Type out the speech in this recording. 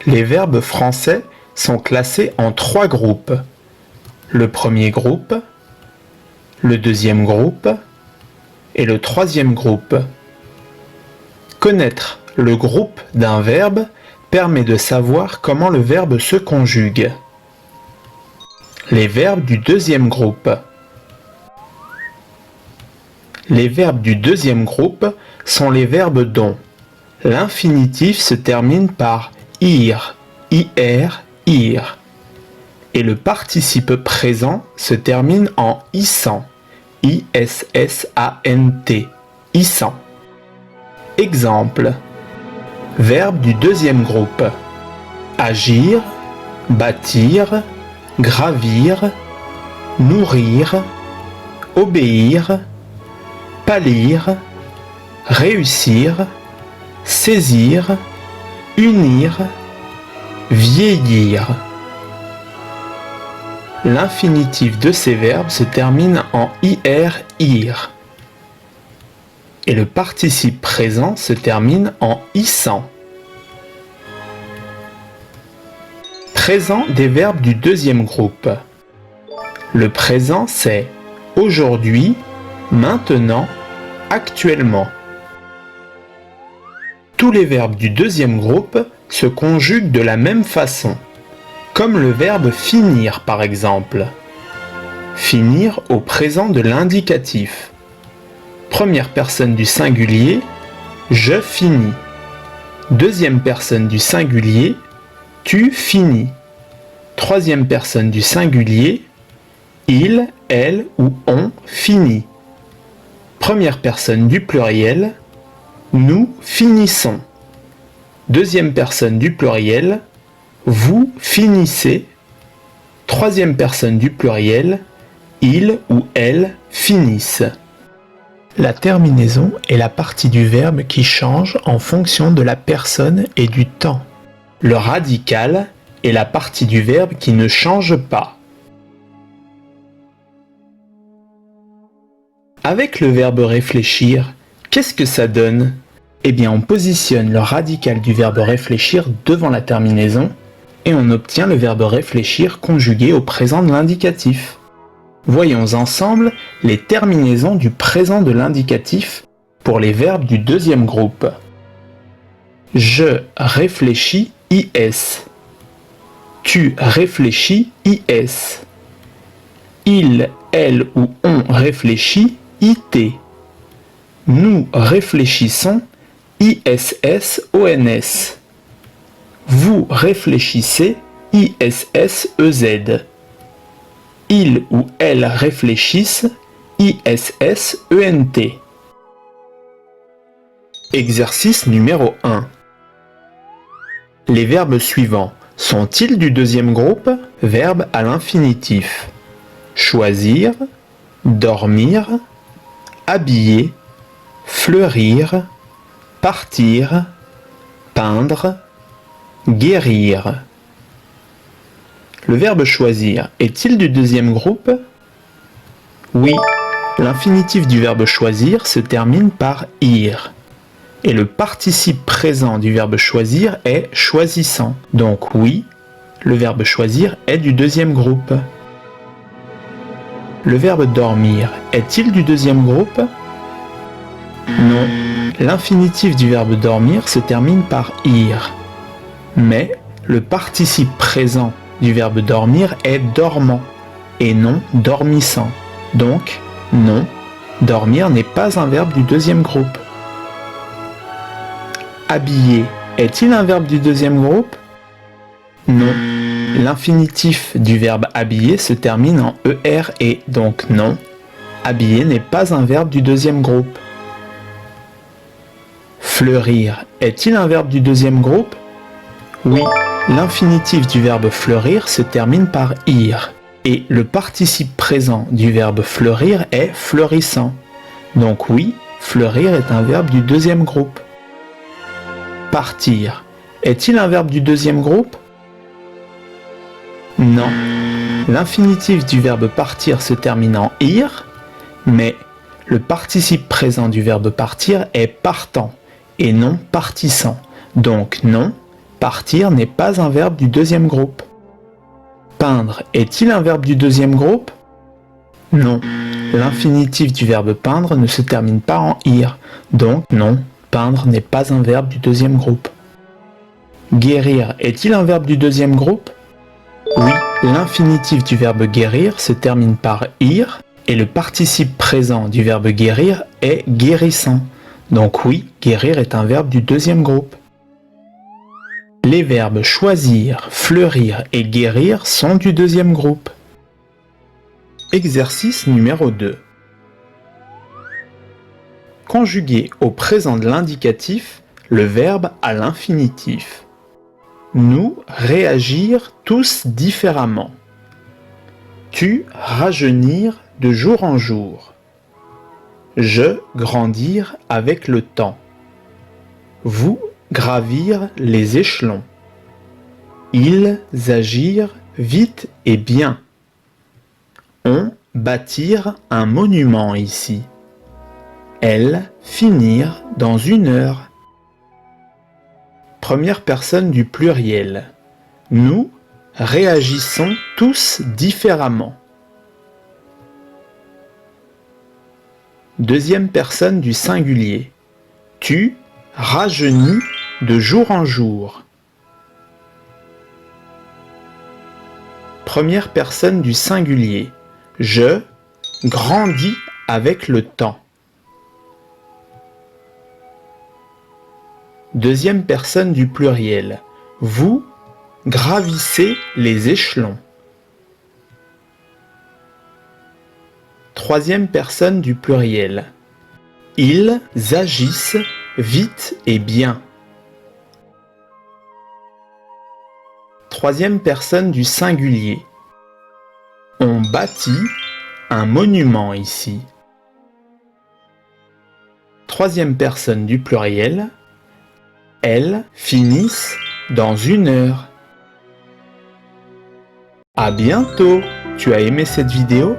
Les verbes français sont classés en 3 groupes. Le premier groupe, le deuxième groupe et le troisième groupe. Connaître le groupe d'un verbe permet de savoir comment le verbe se conjugue. Les verbes du deuxième groupe. Les verbes du deuxième groupe sont les verbes dont l'infinitif se termine par ir, ir, ir, et le participe présent se termine en issant, issant, issant. Exemple. Verbe du deuxième groupe. Agir, bâtir, gravir, nourrir, obéir, pâlir, réussir, saisir, unir, vieillir. L'infinitif de ces verbes se termine en ir, ir. Et le participe présent se termine en issant. Présent des verbes du deuxième groupe. Le présent c'est aujourd'hui, maintenant, actuellement. Tous les verbes du deuxième groupe se conjuguent de la même façon, comme le verbe finir par exemple. Finir au présent de l'indicatif. Première personne du singulier, je finis. Deuxième personne du singulier, tu finis. Troisième personne du singulier, il, elle ou on finit. Première personne du pluriel, nous finissons. Deuxième personne du pluriel, vous finissez. Troisième personne du pluriel, il ou elle finissent. La terminaison est la partie du verbe qui change en fonction de la personne et du temps. Le radical est la partie du verbe qui ne change pas. Avec le verbe réfléchir, qu'est-ce que ça donne? Eh bien, on positionne le radical du verbe réfléchir devant la terminaison et on obtient le verbe réfléchir conjugué au présent de l'indicatif. Voyons ensemble les terminaisons du présent de l'indicatif pour les verbes du deuxième groupe. Je réfléchis is. Tu réfléchis is. Il, elle ou on réfléchit it. Nous réfléchissons issons. Vous réfléchissez isses. Il ou elle réfléchissent issent. Exercice numéro 1. Les verbes suivants sont-ils du deuxième groupe? Verbe à l'infinitif. Choisir, dormir, habiller, fleurir, partir, peindre, guérir. Le verbe choisir est-il du deuxième groupe? Oui, l'infinitif du verbe choisir se termine par ir. Et le participe présent du verbe choisir est choisissant. Donc oui, le verbe choisir est du deuxième groupe. Le verbe dormir est-il du deuxième groupe? Non, l'infinitif du verbe dormir se termine par ir. Mais le participe présent du verbe dormir est dormant et non dormissant. Donc, non, dormir n'est pas un verbe du deuxième groupe. Habiller est-il un verbe du deuxième groupe? Non. L'infinitif du verbe habiller se termine en ER, donc non. Habiller n'est pas un verbe du deuxième groupe. Fleurir est-il un verbe du deuxième groupe? Oui. L'infinitif du verbe fleurir se termine par ir. Et le participe présent du verbe fleurir est fleurissant. Donc oui, fleurir est un verbe du deuxième groupe. Partir est-il un verbe du deuxième groupe? Non. L'infinitif du verbe partir se termine en ir, mais le participe présent du verbe partir est partant et non partissant. Donc non, Partir n'est pas un verbe du deuxième groupe. Peindre est-il un verbe du deuxième groupe? Non. L'infinitif du verbe peindre ne se termine pas en -ir. Donc non, peindre n'est pas un verbe du deuxième groupe. Guérir est-il un verbe du deuxième groupe? Oui, l'infinitif du verbe guérir se termine par -ir et le participe présent du verbe guérir est guérissant. Donc oui, guérir est un verbe du deuxième groupe. Les verbes choisir, fleurir et guérir sont du deuxième groupe. Exercice numéro 2. Conjuguer au présent de l'indicatif le verbe à l'infinitif. Nous réagir tous différemment. Tu rajeunir de jour en jour. Je grandir avec le temps. Vous gravir les échelons. Ils agir vite et bien. On bâtir un monument ici. Elles finir dans 1 heure. Première personne du pluriel. Nous réagissons tous différemment. Deuxième personne du singulier. Tu rajeunis de jour en jour. Première personne du singulier. Je grandis avec le temps. Deuxième personne du pluriel. Vous gravissez les échelons. Troisième personne du pluriel. Ils agissent vite et bien. Troisième personne du singulier. On bâtit un monument ici. Troisième personne du pluriel. Elles finissent dans 1 heure. À bientôt! Tu as aimé cette vidéo?